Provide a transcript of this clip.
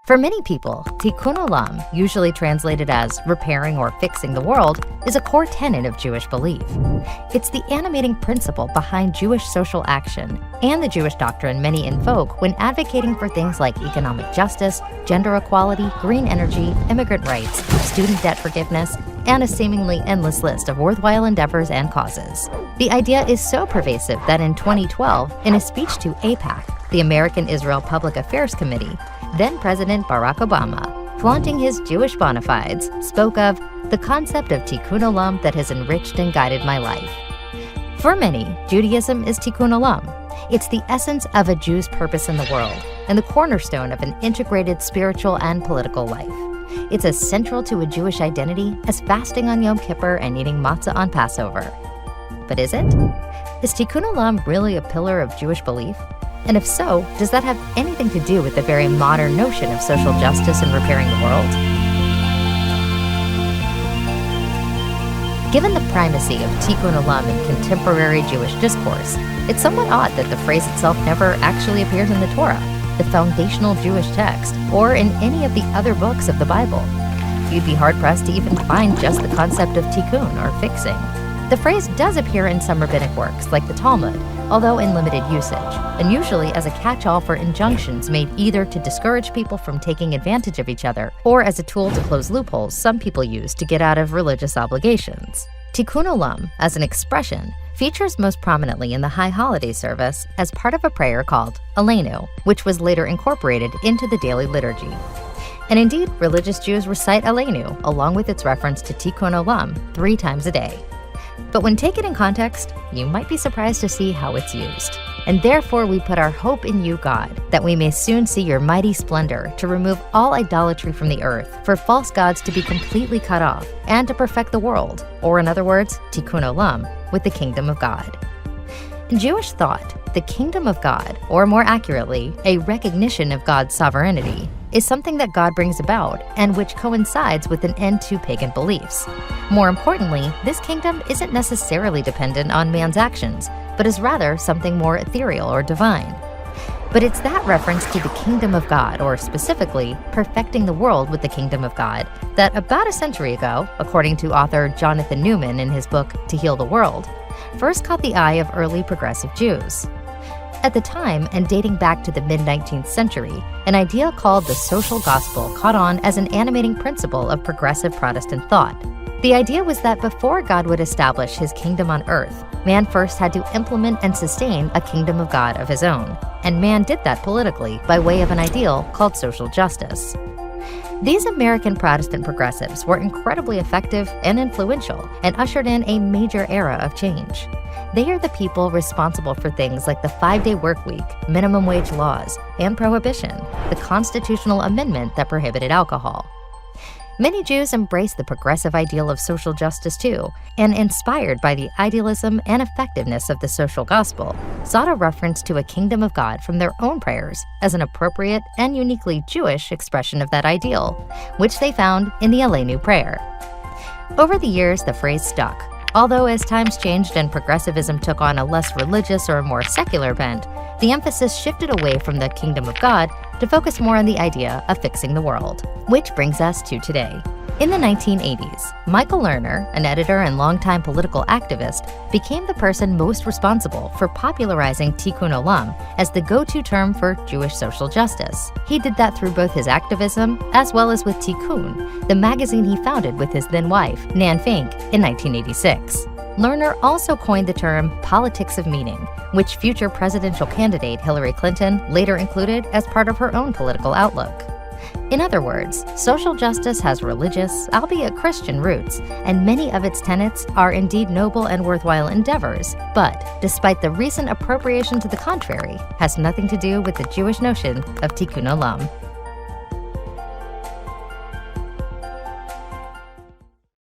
For many people, Tikkun Olam, usually translated as repairing or fixing the world, is a core tenet of Jewish belief. It's the animating principle behind Jewish social action and the Jewish doctrine many invoke when advocating for things like economic justice, gender equality, green energy, immigrant rights, student debt forgiveness, and a seemingly endless list of worthwhile endeavors and causes. The idea is so pervasive that in 2012, in a speech to AIPAC, the American Israel Public Affairs Committee, then-President Barack Obama, flaunting his Jewish bona fides, spoke of the concept of Tikkun Olam that has enriched and guided my life. For many, Judaism is Tikkun Olam. It's the essence of a Jew's purpose in the world and the cornerstone of an integrated spiritual and political life. It's as central to a Jewish identity as fasting on Yom Kippur and eating matzah on Passover. But is it? Is Tikkun Olam really a pillar of Jewish belief? And if so, does that have anything to do with the very modern notion of social justice and repairing the world? Given the primacy of Tikkun Olam in contemporary Jewish discourse, it's somewhat odd that the phrase itself never actually appears in the Torah, the foundational Jewish text, or in any of the other books of the Bible. You'd be hard-pressed to even find just the concept of tikkun, or fixing. The phrase does appear in some rabbinic works, like the Talmud, although in limited usage, and usually as a catch-all for injunctions made either to discourage people from taking advantage of each other or as a tool to close loopholes some people use to get out of religious obligations. Tikkun Olam, as an expression, features most prominently in the High Holiday service as part of a prayer called Aleinu, which was later incorporated into the daily liturgy. And indeed, religious Jews recite Aleinu, along with its reference to Tikkun Olam, 3 times a day. But when taken in context, you might be surprised to see how it's used. And therefore we put our hope in you, God, that we may soon see your mighty splendor to remove all idolatry from the earth, for false gods to be completely cut off, and to perfect the world, or in other words, Tikkun Olam, with the kingdom of God. In Jewish thought, the kingdom of God, or more accurately, a recognition of God's sovereignty, is something that God brings about and which coincides with an end to pagan beliefs. More importantly, this kingdom isn't necessarily dependent on man's actions, but is rather something more ethereal or divine. But it's that reference to the kingdom of God, or specifically, perfecting the world with the kingdom of God, that about a century ago, according to author Jonathan Newman in his book To Heal the World, first caught the eye of early progressive Jews. At the time, and dating back to the mid-19th century, an idea called the social gospel caught on as an animating principle of progressive Protestant thought. The idea was that before God would establish his kingdom on earth, man first had to implement and sustain a kingdom of God of his own, and man did that politically by way of an ideal called social justice. These American Protestant progressives were incredibly effective and influential and ushered in a major era of change. They are the people responsible for things like the 5-day work week, minimum wage laws, and prohibition, the constitutional amendment that prohibited alcohol. Many Jews embraced the progressive ideal of social justice too, and inspired by the idealism and effectiveness of the social gospel, sought a reference to a kingdom of God from their own prayers as an appropriate and uniquely Jewish expression of that ideal, which they found in the Aleinu prayer. Over the years, the phrase stuck, although as times changed and progressivism took on a less religious or more secular bent, the emphasis shifted away from the kingdom of God to focus more on the idea of fixing the world. Which brings us to today. In the 1980s, Michael Lerner, an editor and longtime political activist, became the person most responsible for popularizing Tikkun Olam as the go-to term for Jewish social justice. He did that through both his activism as well as with Tikkun, the magazine he founded with his then wife, Nan Fink, in 1986. Lerner also coined the term politics of meaning, which future presidential candidate Hillary Clinton later included as part of her own political outlook. In other words, social justice has religious, albeit Christian roots, and many of its tenets are indeed noble and worthwhile endeavors, but, despite the recent appropriation to the contrary, has nothing to do with the Jewish notion of Tikkun Olam.